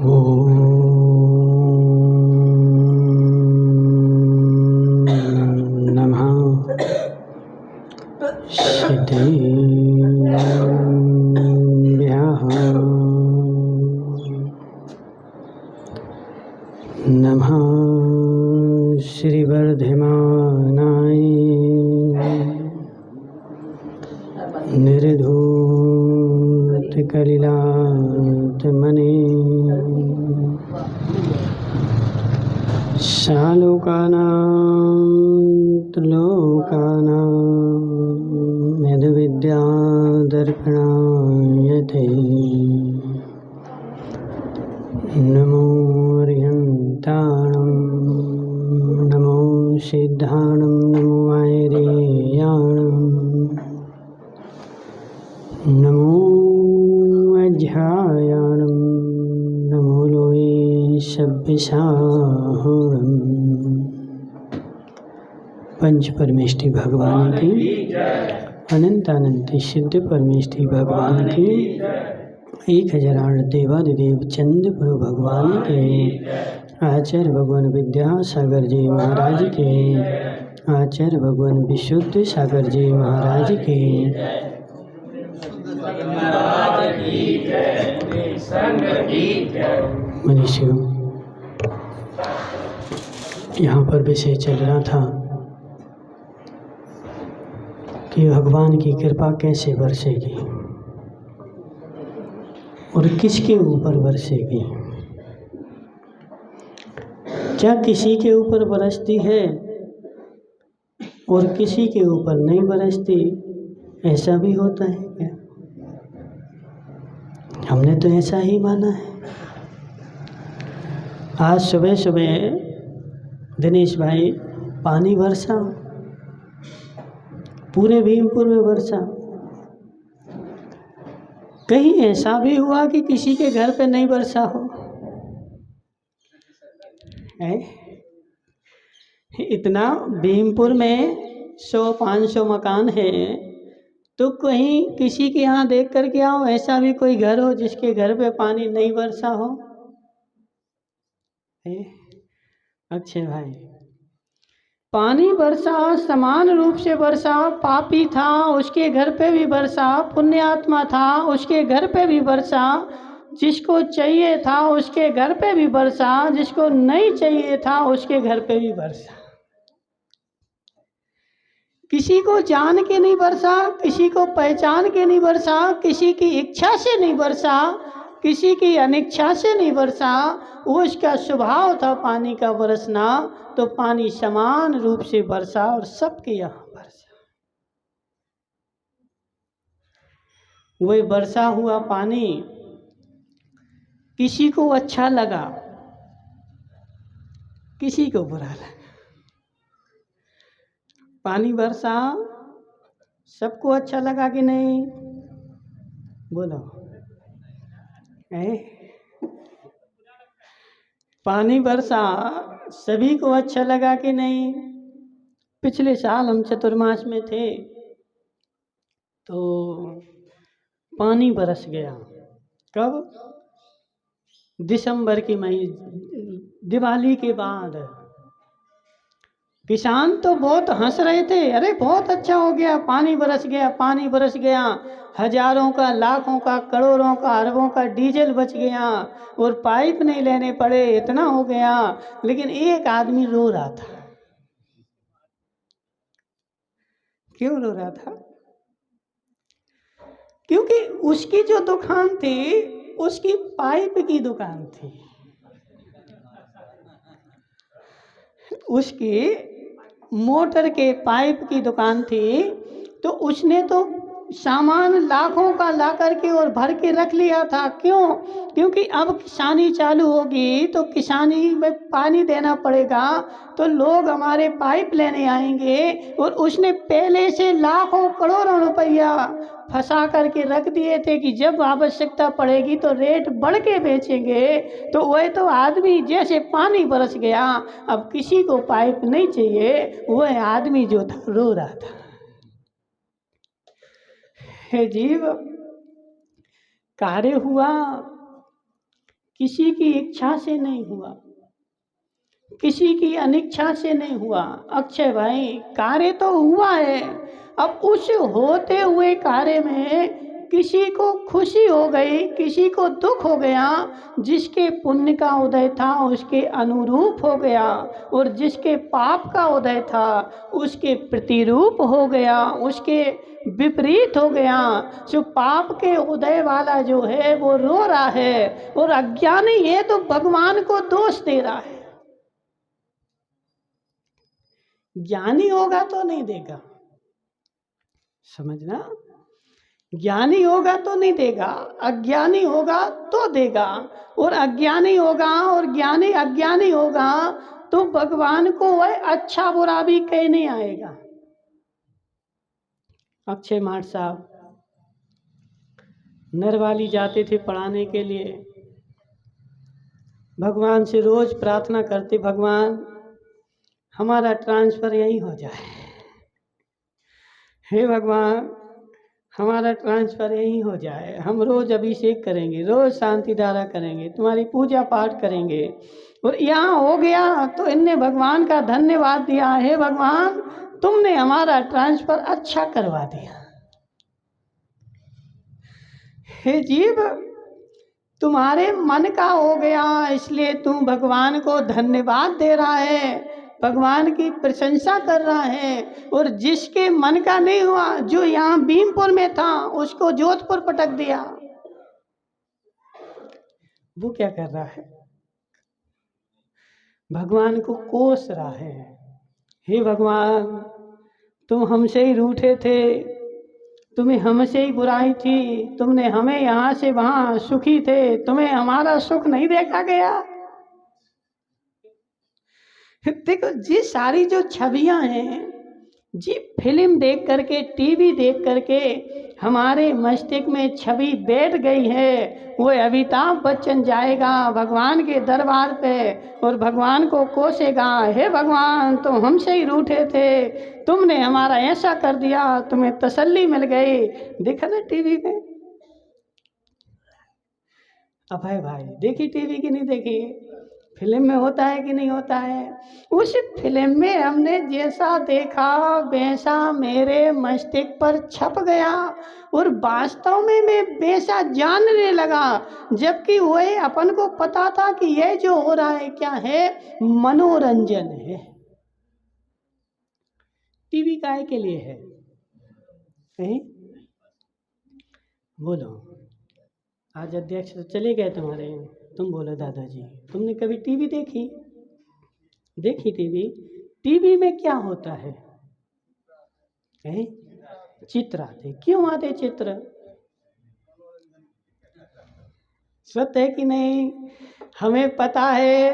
नमः सिद्धेभ्यः नमः श्रीवर्धमानाय निर्धूतकलिलात्मने सालोकानां त्रिलोकानां यद्विद्यादर्पणाय ते नमो अर्हन्ताणं नमो सिद्धाणं नमो आयर्याणं नमो अध्यायाणं नमो लोये सभ्यसाहुरम्। पंच परमेष्टि भगवान की, अनंत अनंत सिद्ध परमेष्टि भगवान की, 1008 देवादिदेव चंद्र प्रभु भगवान के, आचार्य भगवान विद्यासागर जी महाराज के, आचार्य भगवान विशुद्ध सागर जी महाराज के, मनीषियों, यहाँ पर विषय चल रहा था कि भगवान की कृपा कैसे बरसेगी और किसके ऊपर बरसेगी। क्या किसी के ऊपर बरसती है और किसी के ऊपर नहीं बरसती? ऐसा भी होता है क्या? हमने तो ऐसा ही माना है। आज सुबह सुबह दिनेश भाई पानी बरसा, पूरे भीमपुर में बरसा। कहीं ऐसा भी हुआ कि किसी के घर पे नहीं बरसा हो? इतना भीमपुर में 100-500 मकान है, तो कहीं किसी के यहाँ देख कर के आओ, ऐसा भी कोई घर हो जिसके घर पे पानी नहीं बरसा हो? अक्षय भाई, पानी बरसा, समान रूप से बरसा। पापी था उसके घर पे भी बरसा, पुण्यात्मा था उसके घर पे भी बरसा, जिसको चाहिए था उसके घर पे भी बरसा, जिसको नहीं चाहिए था उसके घर पे भी बरसा। किसी को जान के नहीं बरसा, किसी को पहचान के नहीं बरसा, किसी की इच्छा से नहीं बरसा, किसी की अनिच्छा से नहीं बरसा। वो उसका स्वभाव था पानी का बरसना, तो पानी समान रूप से बरसा और सबके यहाँ बरसा। वही बरसा हुआ पानी किसी को अच्छा लगा, किसी को बुरा लगा। पानी बरसा, सबको अच्छा लगा कि नहीं? बोलो। पानी बरसा, सभी को अच्छा लगा कि नहीं? पिछले साल हम चतुर्मास में थे तो पानी बरस गया। कब? दिसंबर की दिवाली के बाद। किसान तो बहुत हंस रहे थे, अरे बहुत अच्छा हो गया, पानी बरस गया, पानी बरस गया। हजारों का, लाखों का, करोड़ों का, अरबों का डीजल बच गया और पाइप नहीं लेने पड़े, इतना हो गया। लेकिन एक आदमी रो रहा था। क्यों रो रहा था? क्योंकि उसकी जो दुकान थी, उसकी पाइप की दुकान थी। उसकी मोटर के पाइप की दुकान थी, तो उसने तो सामान लाखों का ला करके और भर के रख लिया था। क्यों? क्योंकि अब किसानी चालू होगी तो किसानी में पानी देना पड़ेगा, तो लोग हमारे पाइप लेने आएंगे। और उसने पहले से लाखों करोड़ों रुपया फंसा करके रख दिए थे कि जब आवश्यकता पड़ेगी तो रेट बढ़ के बेचेंगे। तो वह तो आदमी जैसे पानी बरस गया, अब किसी को पाइप नहीं चाहिए, वह आदमी जो था रो रहा था। हे जीव, कार्य हुआ किसी की इच्छा से नहीं हुआ, किसी की अनिच्छा से नहीं हुआ। अक्षय भाई, कार्य तो हुआ है, अब उस होते हुए कार्य में किसी को खुशी हो गई, किसी को दुख हो गया, जिसके पुण्य का उदय था उसके अनुरूप हो गया, और जिसके पाप का उदय था उसके प्रतिरूप हो गया, उसके विपरीत हो गया। जो पाप के उदय वाला जो है वो रो रहा है, और अज्ञानी है तो भगवान को दोष दे रहा है। ज्ञानी होगा तो नहीं देगा, समझना, ज्ञानी होगा तो नहीं देगा, अज्ञानी होगा तो देगा, और अज्ञानी होगा और ज्ञानी अज्ञानी होगा तो भगवान को वह अच्छा बुरा भी कहने आएगा। अक्षय माठ साहब नरवाली जाते थे पढ़ाने के लिए, भगवान से रोज प्रार्थना करते, भगवान हमारा ट्रांसफर यहीं हो जाए, हे भगवान हमारा ट्रांसफर यहीं हो जाए, हम रोज अभिषेक करेंगे, रोज शांति धारा करेंगे, तुम्हारी पूजा पाठ करेंगे, और यहाँ हो गया तो इनने भगवान का धन्यवाद दिया, हे भगवान तुमने हमारा ट्रांसफर अच्छा करवा दिया। हे जीव, तुम्हारे मन का हो गया इसलिए तुम भगवान को धन्यवाद दे रहा है, भगवान की प्रशंसा कर रहा है, और जिसके मन का नहीं हुआ, जो यहाँ भीमपुर में था उसको जोधपुर पटक दिया, वो क्या कर रहा है? भगवान को कोस रहा है, हे भगवान तुम हमसे ही रूठे थे, तुम्हें हमसे ही बुराई थी, तुमने हमें यहाँ से वहाँ सुखी थे, तुम्हें हमारा सुख नहीं देखा गया। देखो जी, सारी जो छवियां हैं जी, फिल्म देख करके, टीवी देख करके हमारे मस्तिष्क में छवि बैठ गई है। वो अमिताभ बच्चन जाएगा भगवान के दरबार पे और भगवान को कोसेगा, हे भगवान तुम हमसे ही रूठे थे, तुमने हमारा ऐसा कर दिया, तुम्हें तसल्ली मिल गई। देखा ना टीवी में? अभय भाई देखी टीवी की नहीं देखी? फिल्म में होता है कि नहीं होता है? उस फिल्म में हमने जैसा देखा वैसा मेरे मस्तिष्क पर छप गया, और वास्तव में मैं वैसा जानने लगा, जबकि वह अपन को पता था कि यह जो हो रहा है क्या है, मनोरंजन है। टीवी काहे के लिए है? कहीं बोलो। आज अध्यक्ष तो चले गए तुम्हारे, तुम बोलो दादाजी तुमने कभी टीवी देखी? देखी टीवी? टीवी में क्या होता है? चित्र आते। क्यों आते चित्र? सत्य है कि नहीं? हमें पता है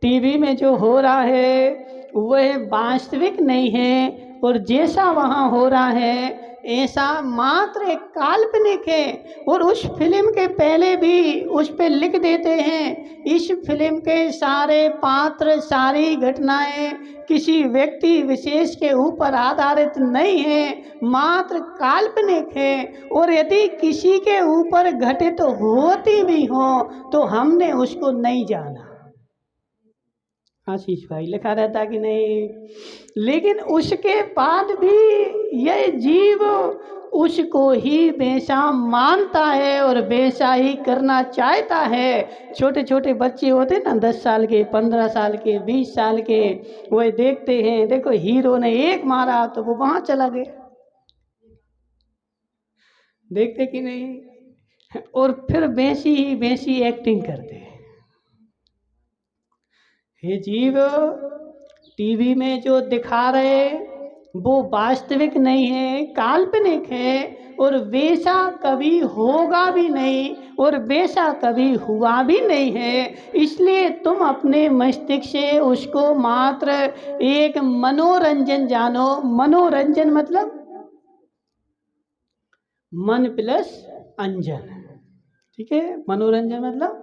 टीवी में जो हो रहा है वह वास्तविक नहीं है, और जैसा वहाँ हो रहा है ऐसा मात्र एक काल्पनिक है। और उस फिल्म के पहले भी उस पे लिख देते हैं, इस फिल्म के सारे पात्र, सारी घटनाएं किसी व्यक्ति विशेष के ऊपर आधारित नहीं है, मात्र काल्पनिक है, और यदि किसी के ऊपर घटित होती भी हो तो हमने उसको नहीं जाना। आशीष भाई लिखा रहता कि नहीं? लेकिन उसके बाद भी यह जीव उसको ही वैसा मानता है और वैसा ही करना चाहता है। छोटे छोटे बच्चे होते ना, 10 साल के, 15 साल के, 20 साल के, वह देखते हैं, देखो हीरो ने एक मारा तो वो वहां चला गया, देखते कि नहीं? और फिर वैसी ही वैसी एक्टिंग करते हैं। हे जीव, टीवी में जो दिखा रहे वो वास्तविक नहीं है, काल्पनिक है, और वैसा कभी होगा भी नहीं, और वैसा कभी हुआ भी नहीं है। इसलिए तुम अपने मस्तिष्क से उसको मात्र एक मनोरंजन जानो। मनोरंजन मतलब मन प्लस अंजन, ठीक है? मनोरंजन मतलब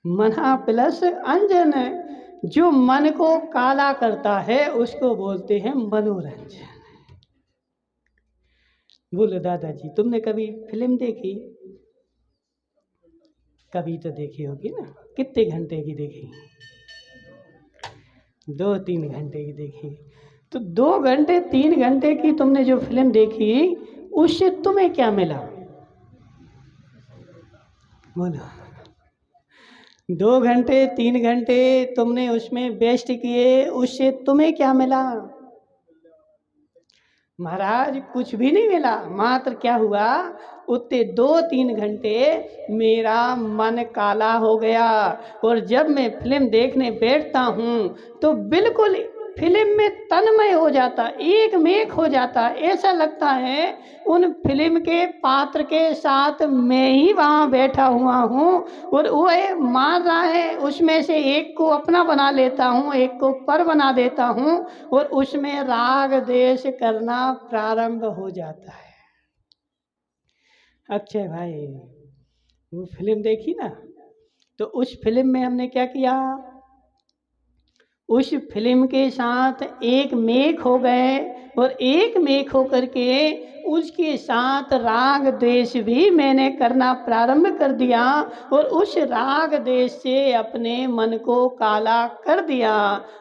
मना प्लस अंजन, जो मन को काला करता है उसको बोलते हैं मनोरंजन। बोलो दादाजी तुमने कभी फिल्म देखी? कभी तो देखी होगी ना। कितने घंटे की देखी? 2-3 घंटे की देखी। तो 2 घंटे 3 घंटे की तुमने जो फिल्म देखी, उससे तुम्हें क्या मिला? बोलो। 2 घंटे 3 घंटे तुमने उसमें वेस्ट किए, उससे तुम्हें क्या मिला? महाराज कुछ भी नहीं मिला। मात्र क्या हुआ, उतने 2-3 घंटे मेरा मन काला हो गया। और जब मैं फिल्म देखने बैठता हूँ तो बिल्कुल फिल्म में तन्मय हो जाता, एक मेक हो जाता। ऐसा लगता है उन फिल्म के पात्र के साथ मैं ही वहाँ बैठा हुआ हूँ और वो मार रहा है, उसमें से एक को अपना बना लेता हूँ, एक को पर बना देता हूँ और उसमें राग द्वेष करना प्रारंभ हो जाता है। अक्षय भाई वो फिल्म देखी ना, तो उस फिल्म में हमने क्या किया, उस फिल्म के साथ एक मेक हो गए और एक मेक हो करके उसके साथ राग द्वेष भी मैंने करना प्रारंभ कर दिया और उस राग द्वेष से अपने मन को काला कर दिया।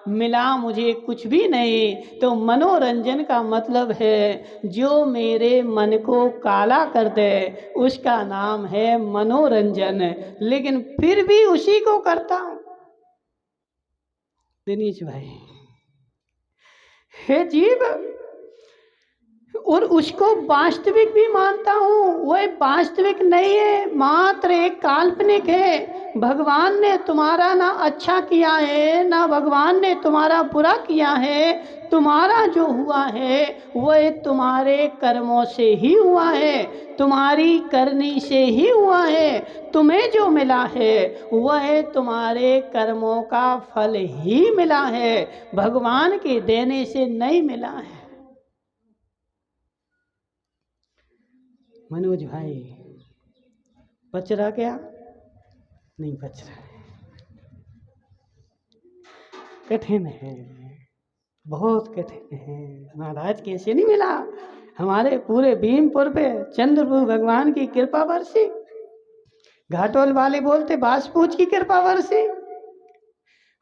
मिला मुझे कुछ भी नहीं। तो मनोरंजन का मतलब है जो मेरे मन को काला कर दे, उसका नाम है मनोरंजन। लेकिन फिर भी उसी को करता हूँ। दिनेश भाई है जीव और उसको वास्तविक भी मानता हूँ। वह वास्तविक नहीं है, मात्र एक काल्पनिक है। भगवान ने तुम्हारा ना अच्छा किया है, ना भगवान ने तुम्हारा बुरा किया है। तुम्हारा जो हुआ है वह तुम्हारे कर्मों से ही हुआ है, तुम्हारी करनी से ही हुआ है। तुम्हें जो मिला है वह तुम्हारे कर्मों का फल ही मिला है, भगवान के देने से नहीं मिला है। मनोज भाई बच रहा क्या? नहीं बच रहा। कठिन है, बहुत कठिन है। महाराज कैसे नहीं मिला? हमारे पूरे भीमपुर पे चंद्रप्रभु भगवान की कृपा बरसी। घाटोल वाले बोलते बासपूछ की कृपा बरसी।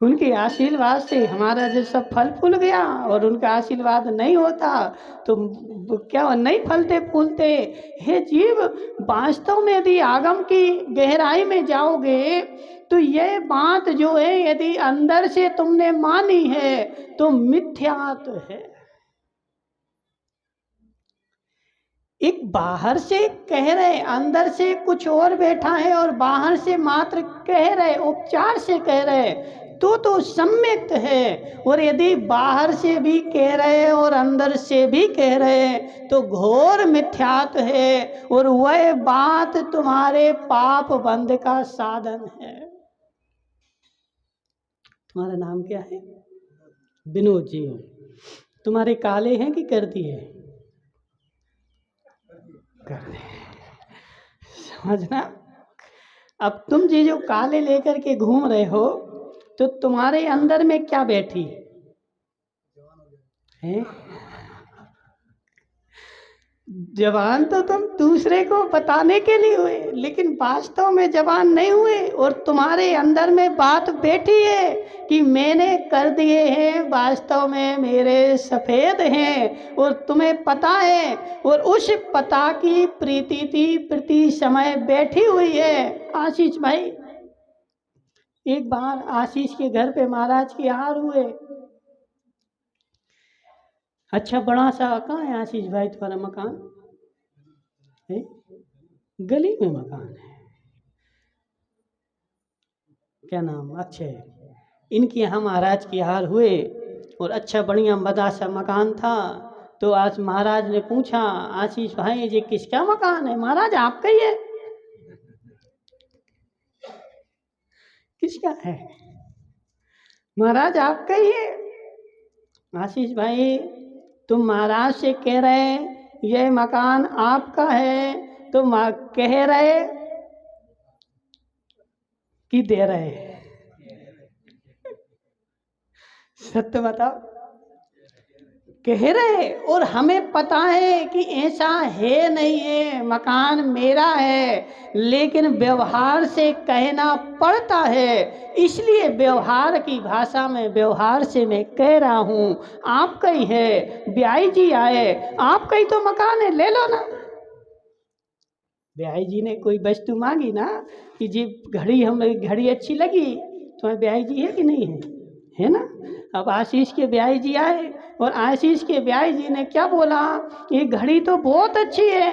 उनके आशीर्वाद से हमारा जो सब फल फूल गया और उनका आशीर्वाद नहीं होता तो क्या नहीं फलते फूलते। हे जीव, वास्तव में यदि आगम की गहराई में जाओगे तो यह बात जो है यदि अंदर से तुमने मानी है तो मिथ्यात है। एक बाहर से कह रहे, अंदर से कुछ और बैठा है और बाहर से मात्र कह रहे, उपचार से कह रहे तो सम्यक है। और यदि बाहर से भी कह रहे और अंदर से भी कह रहे तो घोर मिथ्यात है और वह बात तुम्हारे पाप बंध का साधन है। तुम्हारा नाम क्या है? विनोद जी। तुम्हारे काले हैं कि कर दिए? कर दिए। समझना। अब तुम जी जो काले लेकर के घूम रहे हो तो तुम्हारे अंदर में क्या बैठी है? जवान तो तुम दूसरे को बताने के लिए हुए, लेकिन वास्तव में जवान नहीं हुए। और तुम्हारे अंदर में बात बैठी है कि मैंने कर दिए हैं, वास्तव में मेरे सफेद हैं और तुम्हें पता है। और उस पता की प्रति समय बैठी हुई है। आशीष भाई, एक बार आशीष के घर पे महाराज के हार हुए। अच्छा बड़ा सा कहाँ है आशीष भाई तुम्हारा मकान है? गली में मकान है। क्या नाम? अक्षय। इनके यहाँ महाराज के हार हुए और अच्छा बढ़िया बड़ा सा मकान था। तो आज महाराज ने पूछा, आशीष भाई ये किसका मकान है? महाराज आपका ही है। किसका है? महाराज आपका ही है। आशीष भाई तुम महाराज से कह रहे ये मकान आपका है, तुम कह रहे कि दे रहे? सत्य बताओ, कह रहे और हमें पता है कि ऐसा है नहीं है, मकान मेरा है, लेकिन व्यवहार से कहना पड़ता है, इसलिए व्यवहार की भाषा में व्यवहार से मैं कह रहा हूँ आपका ही है। ब्याई जी आए, आपका ही तो मकान है, ले लो ना। ब्याई जी ने कोई वस्तु मांगी ना कि जी घड़ी, हमें घड़ी अच्छी लगी, तुम्हें ब्याई जी है कि नहीं है ना। अब आशीष के ब्याई जी आए और आशीष के ब्याई जी ने क्या बोला, ये घड़ी तो बहुत अच्छी है,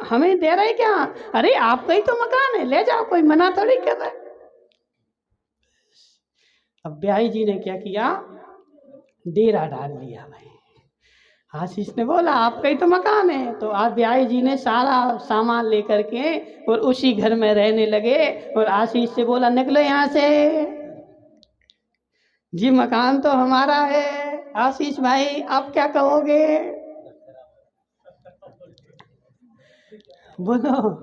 हमें दे रहे क्या। अरे आपका ही तो मकान है, ले जाओ, कोई मना थोड़ी कर रहा है। अब ब्याई जी ने क्या किया, डेरा डाल लिया। भाई आशीष ने बोला आपका ही तो मकान है, तो आप ब्याई जी ने सारा सामान लेकर के और उसी घर में रहने लगे। और आशीष से बोला निकलो यहाँ से, जी मकान तो हमारा है। आशीष भाई आप क्या कहोगे, बोलो।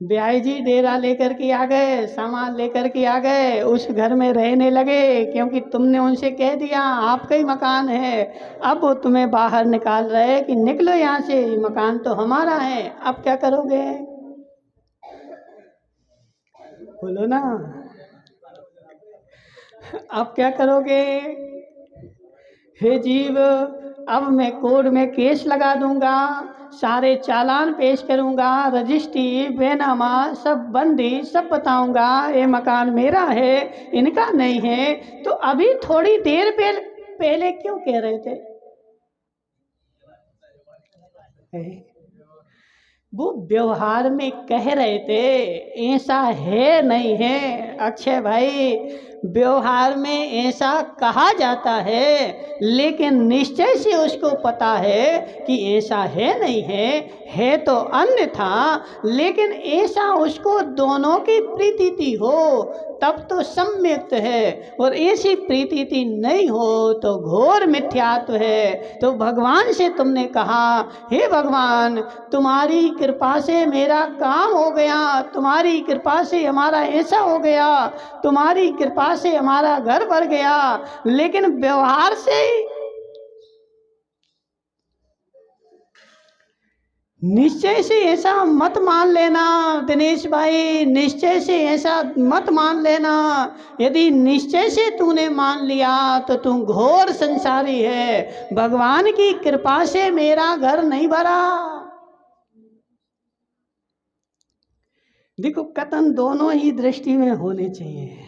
ब्याई जी डेरा लेकर के आ गए, सामान लेकर के आ गए, उस घर में रहने लगे, क्योंकि तुमने उनसे कह दिया आपका ही मकान है। अब वो तुम्हें बाहर निकाल रहे कि निकलो यहाँ से, मकान तो हमारा है। अब क्या करोगे, बोलो ना, अब क्या करोगे। हे जीव, अब मैं कोर्ट में केस लगा दूंगा, सारे चालान पेश करूंगा, रजिस्ट्री बेनामा सब बंदी सब बताऊंगा, ये मकान मेरा है इनका नहीं है। तो अभी थोड़ी देर पहले क्यों कह रहे थे, वो व्यवहार में कह रहे थे, ऐसा है नहीं है। अक्षय भाई, व्यवहार में ऐसा कहा जाता है, लेकिन निश्चय से उसको पता है कि ऐसा है नहीं है तो अन्य था, लेकिन ऐसा उसको दोनों की प्रीति हो तब तो सम्यक्त है, और ऐसी प्रीति नहीं हो तो घोर मिथ्यात्व है। तो भगवान से तुमने कहा हे भगवान, तुम्हारी कृपा से मेरा काम हो गया, तुम्हारी कृपा से हमारा ऐसा हो गया, तुम्हारी कृपा से हमारा घर भर गया, लेकिन व्यवहार से निश्चय से ऐसा मत मान लेना। दिनेश भाई, निश्चय से ऐसा मत मान लेना। यदि निश्चय से तूने मान लिया तो तू घोर संसारी है। भगवान की कृपा से मेरा घर नहीं भरा। देखो, कथन दोनों ही दृष्टि में होने चाहिए।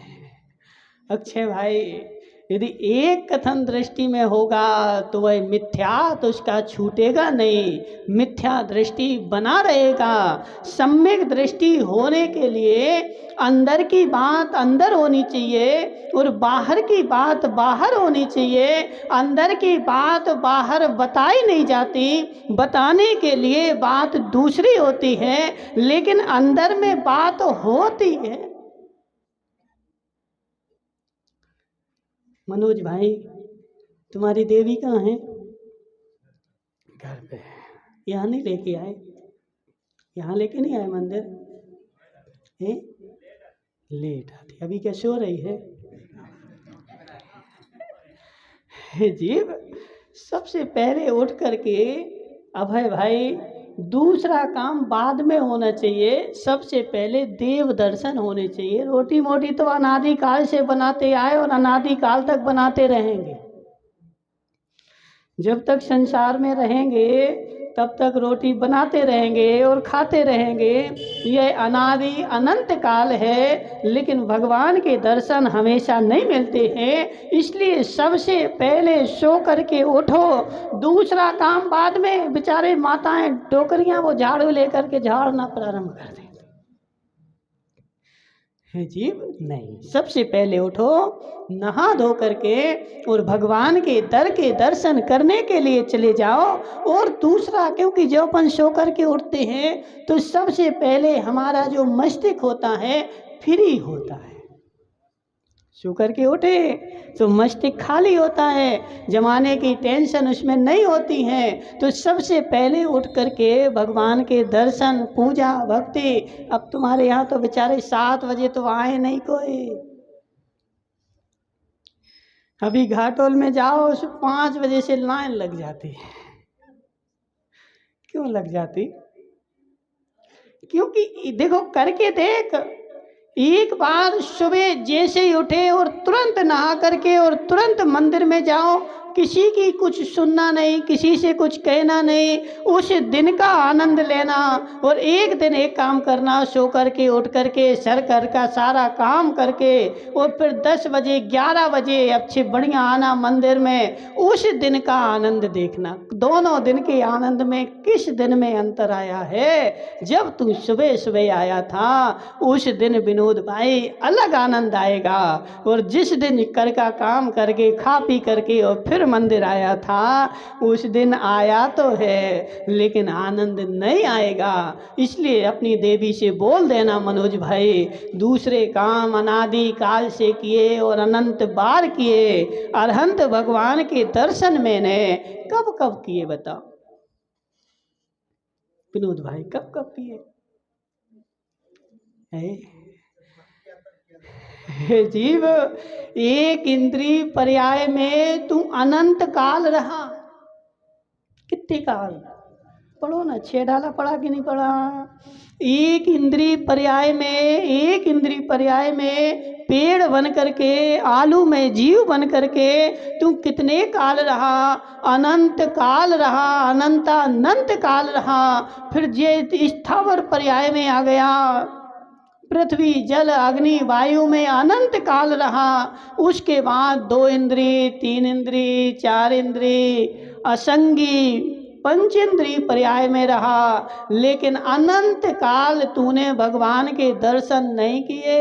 अक्षय भाई, यदि एक कथन दृष्टि में होगा तो वह मिथ्या, तो उसका छूटेगा नहीं, मिथ्या दृष्टि बना रहेगा। सम्यक दृष्टि होने के लिए अंदर की बात अंदर होनी चाहिए और बाहर की बात बाहर होनी चाहिए। अंदर की बात बाहर बताई नहीं जाती, बताने के लिए बात दूसरी होती है, लेकिन अंदर में बात होती है। मनोज भाई, तुम्हारी देवी कहाँ है, घर पे। यहाँ नहीं लेके आए, यहाँ लेके नहीं आए मंदिर है, लेट आती, अभी क्या सो रही है। जीव, सबसे पहले उठ करके अभय भाई, दूसरा काम बाद में होना चाहिए, सबसे पहले देव दर्शन होने चाहिए। रोटी मोटी तो अनादिकाल से बनाते आए और अनादिकाल तक बनाते रहेंगे। जब तक संसार में रहेंगे तब तक रोटी बनाते रहेंगे और खाते रहेंगे। यह अनादि अनंत काल है, लेकिन भगवान के दर्शन हमेशा नहीं मिलते हैं। इसलिए सबसे पहले सो करके उठो, दूसरा काम बाद में। बेचारे माताएं टोकरियां वो झाड़ू लेकर के झाड़ना प्रारंभ कर दें है जीव, नहीं, सबसे पहले उठो, नहा धो करके और भगवान के दर के दर्शन करने के लिए चले जाओ। और दूसरा, क्योंकि जो अपन सो करके उठते हैं तो सबसे पहले हमारा जो मस्तिष्क होता है फ्री होता है। सो करके उठे तो मस्तिष्क खाली होता है, जमाने की टेंशन उसमें नहीं होती है। तो सबसे पहले उठ करके भगवान के दर्शन, पूजा, भक्ति। अब तुम्हारे यहाँ तो बेचारे 7 बजे तो आए नहीं कोई, अभी घाटोल में जाओ 5 बजे से लाइन लग जाती है। क्यों लग जाती? क्योंकि देखो, करके देख, एक बार सुबह जैसे ही उठे और तुरंत नहा करके और तुरंत मंदिर में जाओ, किसी की कुछ सुनना नहीं, किसी से कुछ कहना नहीं, उस दिन का आनंद लेना। और एक दिन एक काम करना, सो करके उठ करके सर घर का सारा काम करके और फिर 10 बजे 11 बजे अच्छे बढ़िया आना मंदिर में, उस दिन का आनंद देखना। दोनों दिन के आनंद में किस दिन में अंतर आया है? जब तू सुबह सुबह आया था उस दिन विनोद भाई अलग आनंद आएगा। और जिस दिन कर का काम करके खा पी करके और फिर मंदिर आया था, उस दिन आया तो है लेकिन आनंद नहीं आएगा। इसलिए अपनी देवी से बोल देना मनोज भाई, दूसरे काम अनादि काल से किए और अनंत बार किए, अरहंत भगवान के दर्शन मैंने कब कब किए बताओ विनोद भाई, कब कब किए? हे जीव, एक इंद्रिय पर्याय में तू अनंत काल रहा। कितने काल? पढ़ो ना, 6 डाला पढ़ा कि नहीं पढ़ा? एक इंद्रिय पर्याय में, एक इंद्रिय पर्याय में पेड़ बन करके, आलू में जीव बन करके तू कितने काल रहा? अनंत काल रहा, अनंत काल रहा। फिर ये स्थावर पर्याय में आ गया, पृथ्वी जल अग्नि वायु में अनंत काल रहा। उसके बाद 2 इंद्रिय, 3 इंद्रिय, 4 इंद्रिय, असंगी पंचेंद्रिय पर्याय में रहा, लेकिन अनंत काल तूने भगवान के दर्शन नहीं किए।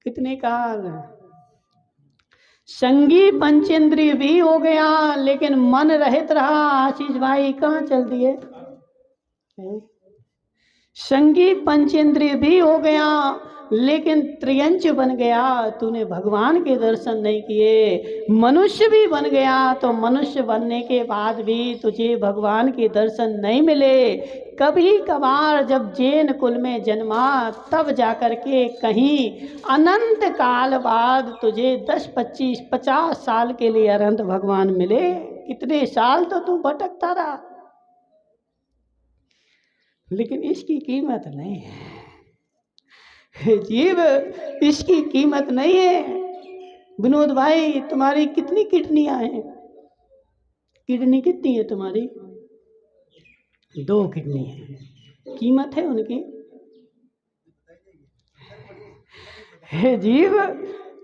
कितने काल? संगी पंचेंद्रिय भी हो गया लेकिन मन रहित रहा। आशीष भाई कहाँ चल दिए? संगी पंचेंद्रिय भी हो गया लेकिन त्रियंच बन गया, तूने भगवान के दर्शन नहीं किए। मनुष्य भी बन गया तो मनुष्य बनने के बाद भी तुझे भगवान के दर्शन नहीं मिले। कभी कभार जब जैन कुल में जन्मा तब जाकर के कहीं अनंत काल बाद तुझे 10, 25, 50 साल के लिए अनंत भगवान मिले। कितने साल तो तू भटकता रहा, लेकिन इसकी कीमत नहीं है जीव, इसकी कीमत नहीं है। विनोद भाई तुम्हारी कितनी किडनियां हैं? किडनी कितनी है तुम्हारी? 2 किडनी है, कीमत है उनकी? हे जीव,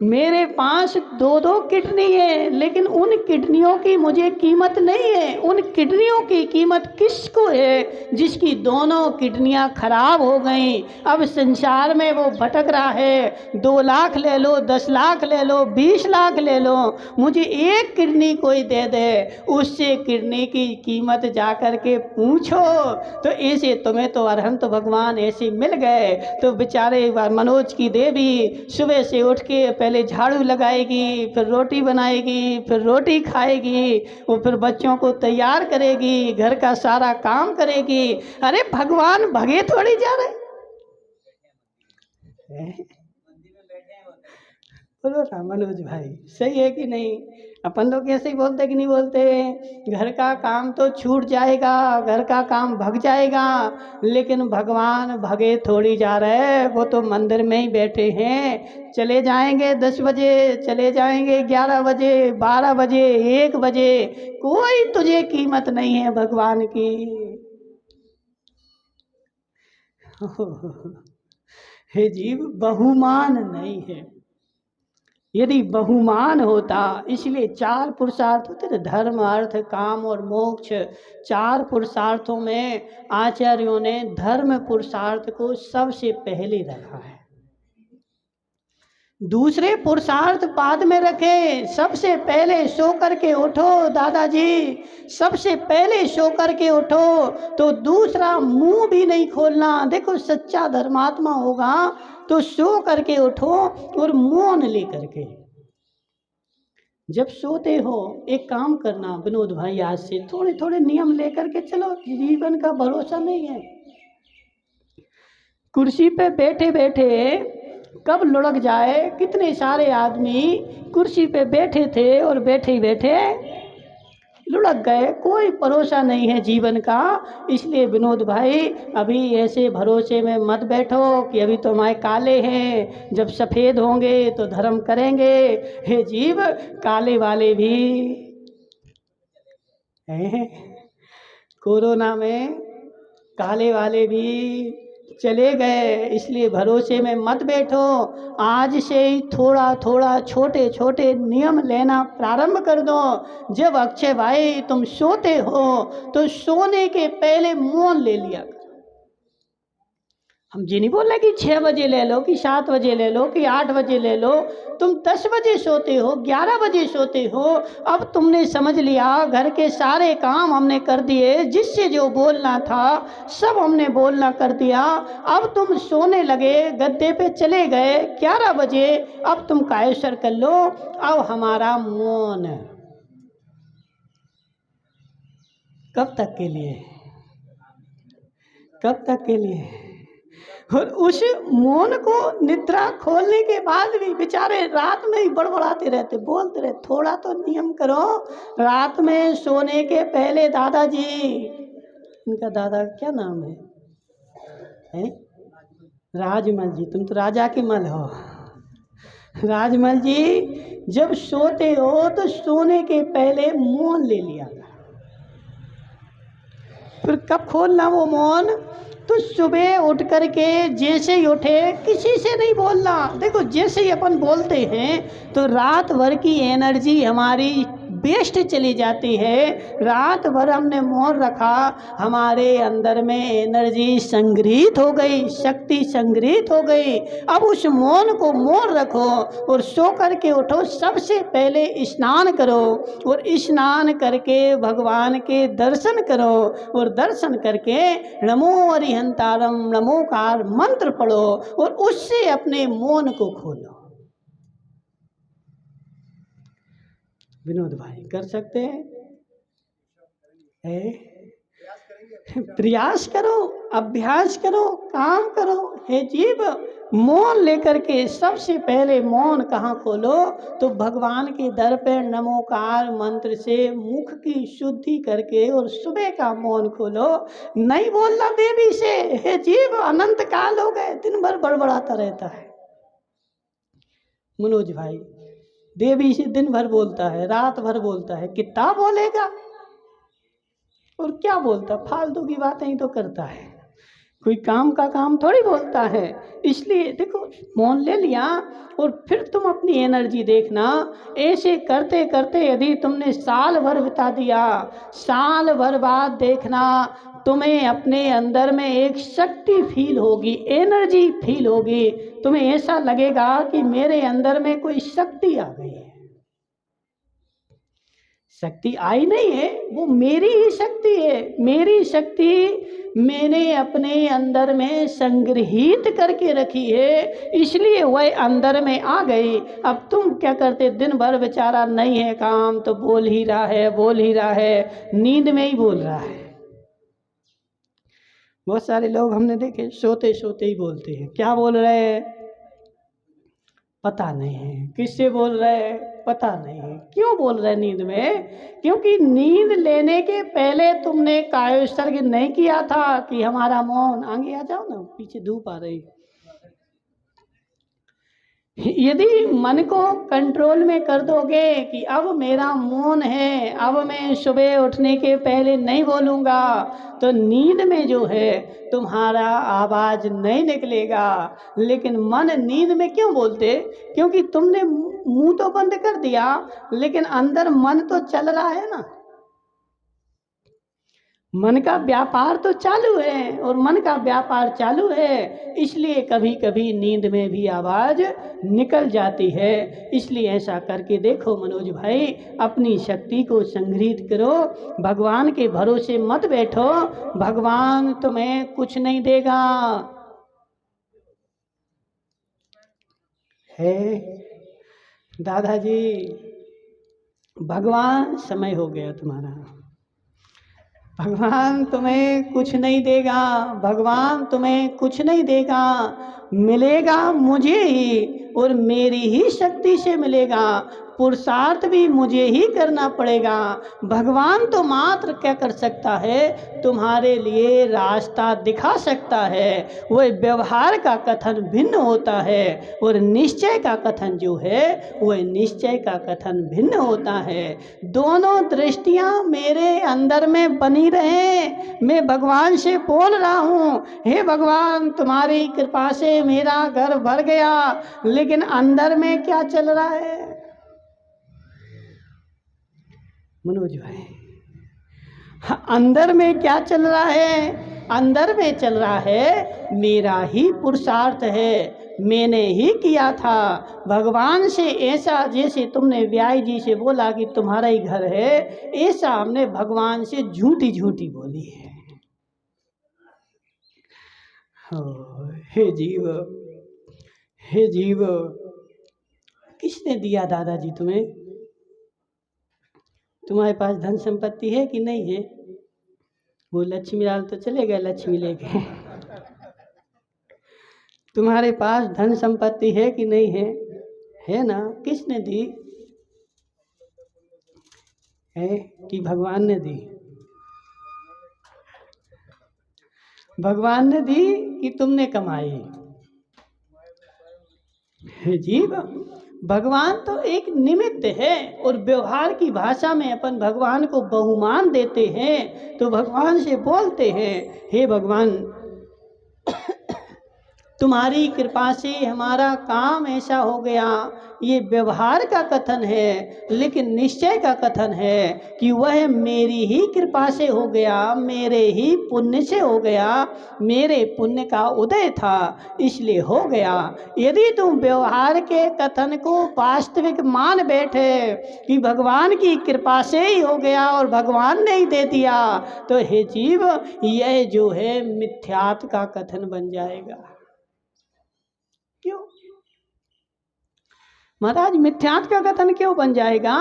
मेरे पास 2 किडनी है लेकिन उन किडनियों की मुझे कीमत नहीं है। उन किडनियों की कीमत किसको है? जिसकी दोनों किडनियां खराब हो गई, अब संसार में वो भटक रहा है। 2 लाख ले लो, 10 लाख ले लो, 20 लाख ले लो, मुझे एक किडनी कोई दे दे, उससे किडनी की कीमत जा कर के पूछो। तो ऐसे तुम्हें तो अरहंत भगवान ऐसे मिल गए तो बेचारे मनोज की देवी सुबह से उठ के पहले झाड़ू लगाएगी, फिर रोटी बनाएगी, फिर रोटी खाएगी, वो फिर बच्चों को तैयार करेगी, घर का सारा काम करेगी। अरे भगवान भगे थोड़ी जा रहे? बोलो ना मनोज भाई, सही है कि नहीं? अपन लोग ऐसे ही बोलते कि नहीं बोलते? घर का काम तो छूट जाएगा, घर का काम भग जाएगा, लेकिन भगवान भगे थोड़ी जा रहे। वो तो मंदिर में ही बैठे हैं। चले जाएंगे 10 बजे, चले जाएंगे 11 बजे, 12 बजे, 1 बजे, कोई तुझे कीमत नहीं है भगवान की। हे जीव, बहुमान नहीं है। यदि बहुमान होता, इसलिए 4 पुरुषार्थ होते थे, धर्म अर्थ काम और मोक्ष। 4 पुरुषार्थों में आचार्यों ने धर्म पुरुषार्थ को सबसे पहले रखा है, दूसरे पुरुषार्थ बाद में रखे। सबसे पहले सो करके उठो दादाजी, सबसे पहले सो करके उठो, तो दूसरा मुंह भी नहीं खोलना। देखो सच्चा धर्मात्मा होगा तो सो करके उठो और मौन ले करके। जब सोते हो एक काम करना विनोद भाई, आज से थोड़े थोड़े नियम लेकर के चलो, जीवन का भरोसा नहीं है। कुर्सी पे बैठे बैठे कब लुढ़क जाए। कितने सारे आदमी कुर्सी पे बैठे थे और बैठे ही बैठे लुढ़क गए। कोई भरोसा नहीं है जीवन का। इसलिए विनोद भाई अभी ऐसे भरोसे में मत बैठो कि अभी तो हमारे काले हैं, जब सफ़ेद होंगे तो धर्म करेंगे। हे जीव, काले वाले भी हैं। कोरोना में काले वाले भी चले गए। इसलिए भरोसे में मत बैठो। आज से ही थोड़ा थोड़ा छोटे छोटे नियम लेना प्रारंभ कर दो। जब अक्षय भाई तुम सोते हो तो सोने के पहले मौन ले लिया। हम ये नहीं बोल रहे कि 6 बजे ले लो, कि 7 बजे ले लो, कि 8 बजे ले लो। तुम 10 बजे सोते हो, 11 बजे सोते हो। अब तुमने समझ लिया घर के सारे काम हमने कर दिए, जिससे जो बोलना था सब हमने बोलना कर दिया। अब तुम सोने लगे, गद्दे पे चले गए 11 बजे। अब तुम कायसर कर लो। अब हमारा मौन कब तक के लिए? कब तक के लिए? और उस मौन को निद्रा खोलने के बाद भी बेचारे रात में ही बड़बड़ाते रहते, बोलते रहते। थोड़ा तो नियम करो। रात में सोने के पहले दादाजी, इनका दादा क्या नाम है? राजमल जी। तुम तो राजा के मल हो। राजमल जी, जब सोते हो तो सोने के पहले मौन ले लिया। फिर कब खोलना वो मौन? तो सुबह उठ करके जैसे ही उठे किसी से नहीं बोलना। देखो जैसे ही अपन बोलते हैं तो रात भर की एनर्जी हमारी वेस्ट चली जाती है। रात भर हमने मौन रखा, हमारे अंदर में एनर्जी संग्रहित हो गई, शक्ति संग्रहित हो गई। अब उस मौन को मौन रखो और सो करके उठो। सबसे पहले स्नान करो और स्नान करके भगवान के दर्शन करो और दर्शन करके नमो अरिहंतारम नमोकार मंत्र पढ़ो और उससे अपने मौन को खोलो। विनोद भाई कर सकते हैं? प्रयास करो, अभ्यास करो, काम करो। हे जीव, मौन लेकर के सबसे पहले मौन कहाँ खोलो? तो भगवान के दर पे नमोकार मंत्र से मुख की शुद्धि करके और सुबह का मौन खोलो। नहीं बोलना देवी से। हे जीव, अनंत काल हो गए, दिन भर बड़बड़ाता रहता है। मनोज भाई देवी से दिन भर बोलता है, रात भर बोलता है, कितना बोलेगा? और क्या बोलता? फालतू की बातें ही तो करता है, कोई काम का काम थोड़ी बोलता है। इसलिए देखो, मौन ले लिया और फिर तुम अपनी एनर्जी देखना। ऐसे करते करते यदि तुमने साल भर बिता दिया, साल भर बाद देखना तुम्हें अपने अंदर में एक शक्ति फील होगी, एनर्जी फील होगी। तुम्हें ऐसा लगेगा कि मेरे अंदर में कोई शक्ति आ गई है। शक्ति आई नहीं है, वो मेरी ही शक्ति है। मेरी शक्ति मैंने अपने अंदर में संग्रहित करके रखी है, इसलिए वह अंदर में आ गई। अब तुम क्या करते? दिन भर बेचारा नहीं है काम तो बोल ही रहा है, बोल ही रहा है, नींद में ही बोल रहा है। बहुत सारे लोग हमने देखे सोते सोते ही बोलते हैं। क्या बोल रहे हैं पता नहीं है, किससे बोल रहे हैं पता नहीं है। क्यों बोल रहे नींद में? क्योंकि नींद लेने के पहले तुमने कायोत्सर्ग नहीं किया था कि हमारा मौन। आगे आ जाओ ना, पीछे धूप आ रही। यदि मन को कंट्रोल में कर दोगे कि अब मेरा मौन है, अब मैं सुबह उठने के पहले नहीं बोलूँगा, तो नींद में जो है तुम्हारा आवाज़ नहीं निकलेगा। लेकिन मन नींद में क्यों बोलते? क्योंकि तुमने मुंह तो बंद कर दिया, लेकिन अंदर मन तो चल रहा है ना। मन का व्यापार तो चालू है, और मन का व्यापार चालू है, इसलिए कभी कभी नींद में भी आवाज़ निकल जाती है। इसलिए ऐसा करके देखो मनोज भाई, अपनी शक्ति को संग्रहित करो। भगवान के भरोसे मत बैठो, भगवान तुम्हें कुछ नहीं देगा। है दादाजी, भगवान समय हो गया तुम्हारा। भगवान तुम्हें कुछ नहीं देगा, भगवान तुम्हें कुछ नहीं देगा, मिलेगा मुझे ही और मेरी ही शक्ति से मिलेगा, पुरुषार्थ भी मुझे ही करना पड़ेगा। भगवान तो मात्र क्या कर सकता है, तुम्हारे लिए रास्ता दिखा सकता है। वह व्यवहार का कथन भिन्न होता है और निश्चय का कथन जो है वह निश्चय का कथन भिन्न होता है। दोनों दृष्टियां मेरे अंदर में बनी रहे। मैं भगवान से बोल रहा हूँ, हे भगवान तुम्हारी कृपा से मेरा घर भर गया, लेकिन अंदर में क्या चल रहा है मनोज भाई? अंदर में क्या चल रहा है? अंदर में चल रहा है मेरा ही पुरुषार्थ है, मैंने ही किया था। भगवान से ऐसा, जैसे तुमने व्याई जी से बोला कि तुम्हारा ही घर है, ऐसा हमने भगवान से झूठी झूठी बोली है। हे जीव, हे जीव, किसने दिया दादाजी तुम्हें? तुम्हारे पास धन संपत्ति है कि नहीं है? वो लक्ष्मी लाल तो चले गए, लक्ष्मी लेके। तुम्हारे पास धन संपत्ति है कि नहीं है? है ना? किसने दी है कि भगवान ने दी? भगवान ने दी कि तुमने कमाई? है जीव, भगवान तो एक निमित्त है और व्यवहार की भाषा में अपन भगवान को बहुमान देते हैं। तो भगवान से बोलते हैं, हे भगवान तुम्हारी कृपा से हमारा काम ऐसा हो गया। ये व्यवहार का कथन है, लेकिन निश्चय का कथन है कि वह मेरी ही कृपा से हो गया, मेरे ही पुण्य से हो गया, मेरे पुण्य का उदय था इसलिए हो गया। यदि तुम व्यवहार के कथन को वास्तविक मान बैठे कि भगवान की कृपा से ही हो गया और भगवान ने ही दे दिया, तो हे जीव, यह जो है मिथ्यात्व का कथन बन जाएगा। क्यों महाराज मिथ्यात्व का कथन क्यों बन जाएगा?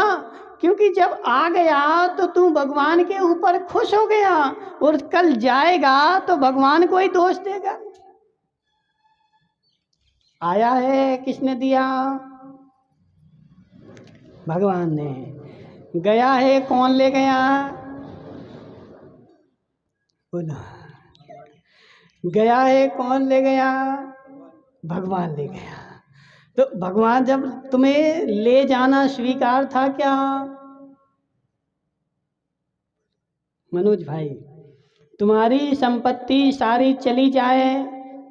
क्योंकि जब आ गया तो तू भगवान के ऊपर खुश हो गया और कल जाएगा तो भगवान को ही दोष देगा। आया है किसने दिया? भगवान ने। गया है कौन ले गया? बोलो। गया है कौन ले गया? भगवान ले गया। तो भगवान जब तुम्हें ले जाना स्वीकार था क्या मनोज भाई? तुम्हारी संपत्ति सारी चली जाए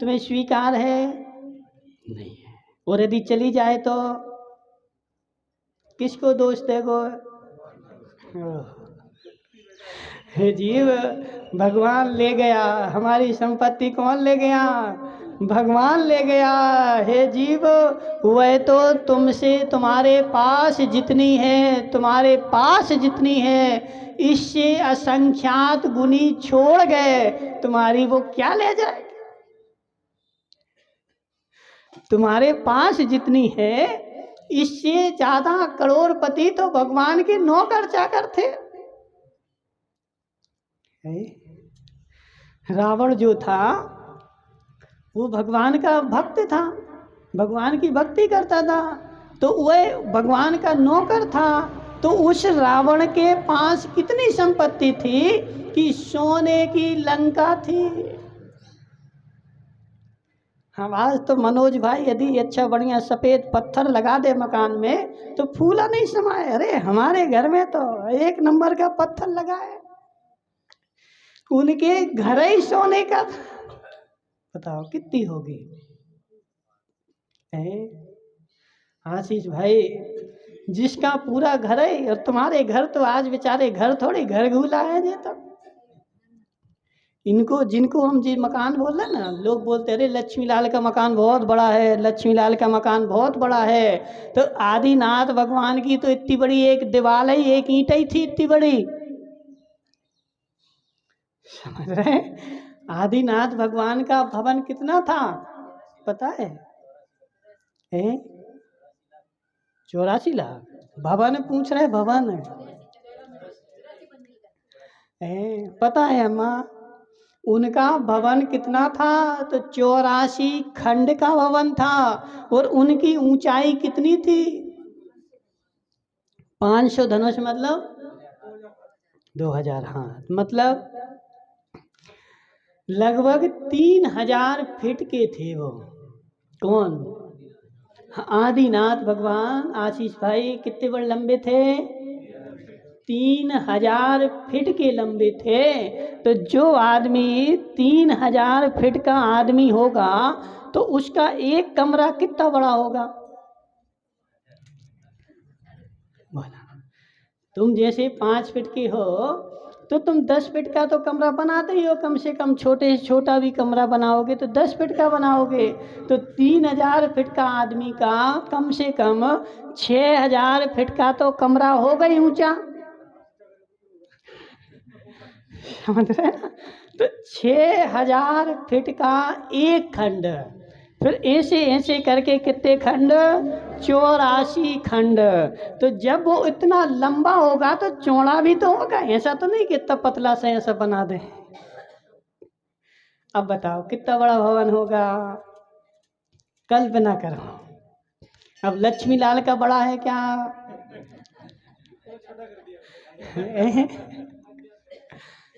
तुम्हें स्वीकार है? नहीं है। और यदि चली जाए तो किसको दोष देगो? हे जीव, भगवान ले गया। हमारी संपत्ति कौन ले गया? भगवान ले गया। हे जीव, वह तो तुमसे तुम्हारे पास जितनी है, तुम्हारे पास जितनी है, इससे असंख्यात गुनी छोड़ गए, तुम्हारी वो क्या ले जाए? तुम्हारे पास जितनी है इससे ज्यादा करोड़पति तो भगवान के नौकर चाकर थे। रावण जो था वो भगवान का भक्त था, भगवान की भक्ति करता था, तो वह भगवान का नौकर था। तो उस रावण के पास कितनी संपत्ति थी कि सोने की लंका थी। हम आज तो मनोज भाई यदि अच्छा बढ़िया सफेद पत्थर लगा दे मकान में तो फूला नहीं समाए। अरे हमारे घर में तो एक नंबर का पत्थर लगा है, उनके घर ही सोने का था। बताओ कितनी होगी? आशीष भाई, जिसका पूरा घर है, और तुम्हारे घर तो आज बेचारे घर थोड़ी घर घूला है जे तक। इनको जिनको हम जी मकान बोल रहे ना, लोग बोलते अरे लक्ष्मी लाल का मकान बहुत बड़ा है, लक्ष्मी लाल का मकान बहुत बड़ा है। तो आदिनाथ भगवान की तो इतनी बड़ी एक दीवार ही, एक ईंट ही थी इतनी बड़ी, समझ रहे? आदिनाथ भगवान का भवन कितना था पता है? 84 लाख। भवन पूछ रहे, भवन पता है अम्मा, उनका भवन कितना था? तो 84 खंड का भवन था। और उनकी ऊंचाई कितनी थी? 500 धनुष मतलब 2000। हाँ, मतलब लगभग 3000 फीट के थे वो। कौन? आदिनाथ भगवान। आशीष भाई कितने बड़े लंबे थे? 3000 फीट के लंबे थे। तो जो आदमी 3000 फीट का आदमी होगा तो उसका एक कमरा कितना बड़ा होगा? बोला, तुम जैसे 5 फीट के हो तो तुम 10 फीट का तो कमरा बनाते ही हो, कम से कम छोटे से छोटा भी कमरा बनाओगे तो 10 फीट का बनाओगे। तो 3000 फीट का आदमी का कम से कम 6000 फीट का तो कमरा होगा ही ऊंचा। समझ रहे हैं ना? तो 6000 फीट का एक खंड, फिर ऐसे ऐसे करके कितने खंड? 84 खंड। तो जब वो इतना लंबा होगा तो चौड़ा भी तो होगा, ऐसा तो नहीं कि इतना पतला सा ऐसा बना दे। अब बताओ कितना बड़ा भवन होगा? कल्पना करो। अब लक्ष्मी लाल का बड़ा है क्या?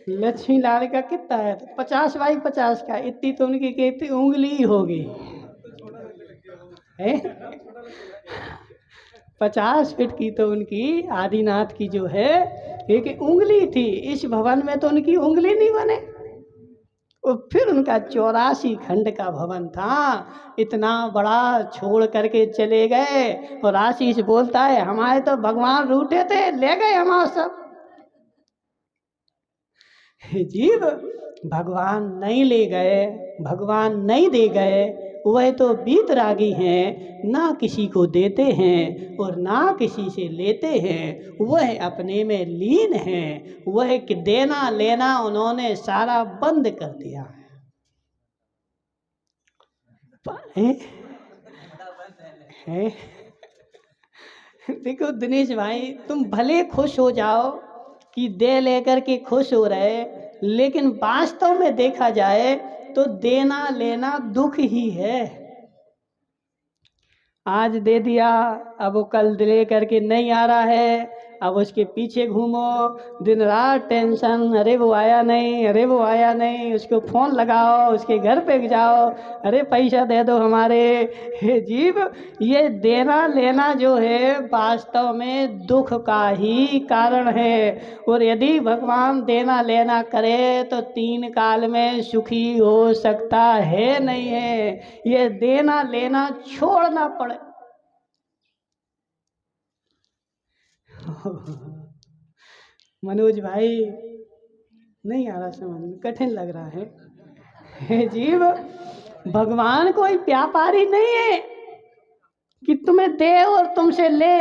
लक्ष्मी लाल का कितना है? तो 50 बाई 50 का, इतनी तो उनकी कितनी उंगली ही होगी है? 50 फीट की तो उनकी आदिनाथ की जो है एक उंगली थी। इस भवन में तो उनकी उंगली नहीं बने। और फिर उनका 84 खंड का भवन था, इतना बड़ा छोड़ करके चले गए। और आशीष बोलता है हमारे तो भगवान रूठे थे, ले गए हमारा सब। जीव भगवान नहीं ले गए, भगवान नहीं दे गए। वह तो बीतरागी हैं, ना किसी को देते हैं और ना किसी से लेते हैं। वह अपने में लीन हैं। वह कि देना लेना उन्होंने सारा बंद कर दिया है। है? देखो दिनेश भाई, तुम भले खुश हो जाओ कि दे लेकर के खुश हो रहे, लेकिन वास्तव में देखा जाए तो देना लेना दुख ही है। आज दे दिया, अब वो कल ले करके नहीं आ रहा है, अब उसके पीछे घूमो दिन रात टेंशन, अरे वो आया नहीं, अरे वो आया नहीं, उसको फ़ोन लगाओ, उसके घर पे जाओ, अरे पैसा दे दो हमारे। हे जीव, ये देना लेना जो है वास्तव में दुख का ही कारण है। और यदि भगवान देना लेना करे तो 3 काल में सुखी हो सकता है नहीं है। ये देना लेना छोड़ना पड़े। मनोज भाई नहीं आ रहा समझ में, कठिन लग रहा है। हे जीव, भगवान कोई व्यापारी नहीं है कि तुम्हें दे और तुमसे ले।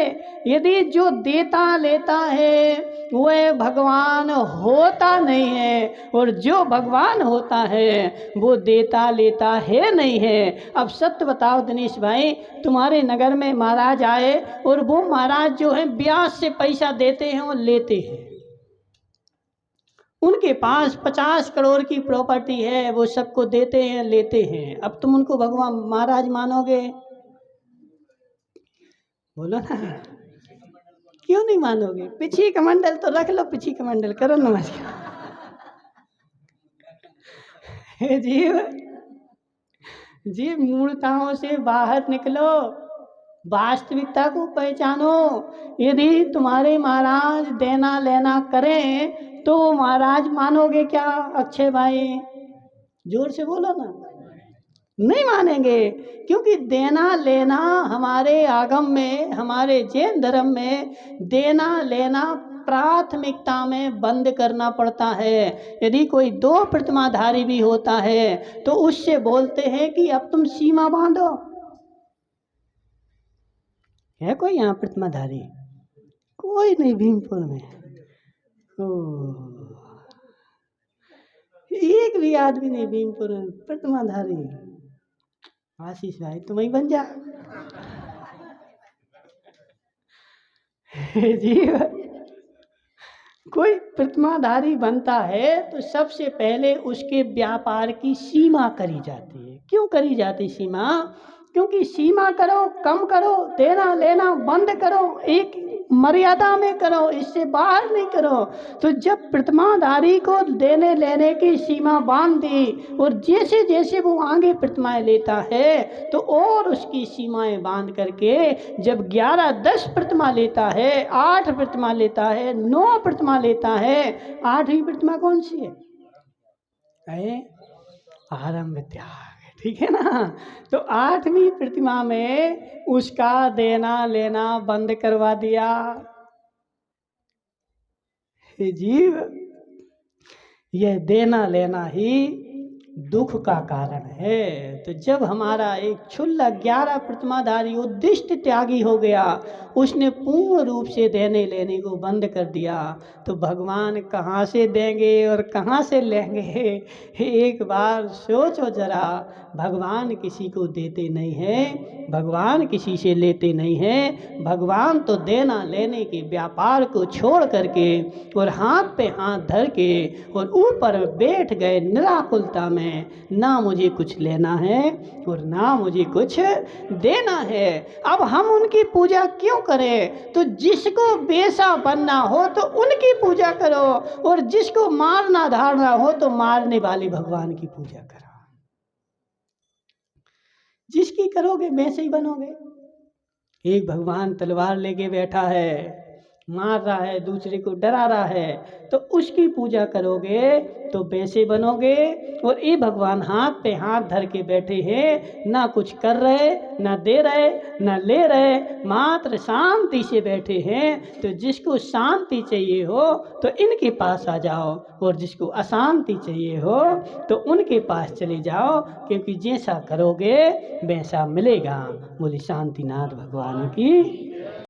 यदि जो देता लेता है वह भगवान होता नहीं है, और जो भगवान होता है वो देता लेता है नहीं है। अब सत्य बताओ दिनेश भाई, तुम्हारे नगर में महाराज आए और वो महाराज जो है ब्याज से पैसा देते हैं और लेते हैं। उनके पास 50 करोड़ की प्रॉपर्टी है, वो सबको देते हैं लेते हैं। अब तुम उनको भगवान महाराज मानोगे? बोलो ना, क्यों नहीं मानोगे? पिछी कमंडल तो रख लो, पिछी कमंडल करो नमस्कार। जीव जीव मूर्ताओं से बाहर निकलो, वास्तविकता को पहचानो। यदि तुम्हारे महाराज देना लेना करें तो महाराज मानोगे क्या? अक्षय भाई जोर से बोलो ना। नहीं मानेंगे, क्योंकि देना लेना हमारे आगम में, हमारे जैन धर्म में देना लेना प्राथमिकता में बंद करना पड़ता है। यदि कोई 2 प्रतिमाधारी भी होता है तो उससे बोलते हैं कि अब तुम सीमा बांधो। है कोई यहाँ प्रतिमाधारी? कोई नहीं भीमपुर में। एक भी आदमी नहीं भीमपुर में प्रतिमाधारी। आशीष भाई तुम ही बन जा। जी कोई प्रतिमाधारी बनता है तो सबसे पहले उसके व्यापार की सीमा करी जाती है। क्यों करी जाती सीमा? क्योंकि सीमा करो, कम करो, देना लेना बंद करो, एक मर्यादा में करो, इससे बाहर नहीं करो। तो जब प्रतिमाधारी को देने लेने की सीमा बांध दी और जैसे जैसे वो आगे प्रतिमाएं लेता है तो और उसकी सीमाएं बांध करके जब 11-10 प्रतिमा लेता है, 8 प्रतिमा लेता है, 9 प्रतिमा लेता है, 8वीं प्रतिमा कौन सी है? आरंभ त्याग, ठीक है ना। तो 8वीं प्रतिमा में उसका देना लेना बंद करवा दिया। हे जीव, यह देना लेना ही दुख का कारण है। तो जब हमारा एक क्षुल्लक 11 प्रतिमाधारी उद्दिष्ट त्यागी हो गया, उसने पूर्ण रूप से देने लेने को बंद कर दिया, तो भगवान कहाँ से देंगे और कहाँ से लेंगे? एक बार सोचो जरा। भगवान किसी को देते नहीं हैं, भगवान किसी से लेते नहीं हैं। भगवान तो देना लेने के व्यापार को छोड़ करके और हाथ पे हाथ धर के और ऊपर बैठ गए निराकुलता में। ना मुझे कुछ लेना है और ना मुझे कुछ देना है। अब हम उनकी पूजा क्यों करें? तो जिसको बेसा बनना हो तो उनकी पूजा करो, और जिसको मारना धारना हो तो मारने वाले भगवान की पूजा करो। जिसकी करोगे वैसे ही बनोगे। एक भगवान तलवार लेके बैठा है, मार रहा है, दूसरे को डरा रहा है, तो उसकी पूजा करोगे तो वैसे बनोगे। और ये भगवान हाथ पे हाथ धर के बैठे हैं, ना कुछ कर रहे, ना दे रहे, ना ले रहे, मात्र शांति से बैठे हैं। तो जिसको शांति चाहिए हो तो इनके पास आ जाओ, और जिसको अशांति चाहिए हो तो उनके पास चले जाओ, क्योंकि जैसा करोगे वैसा मिलेगा। बोले शांतिनाथ भगवान की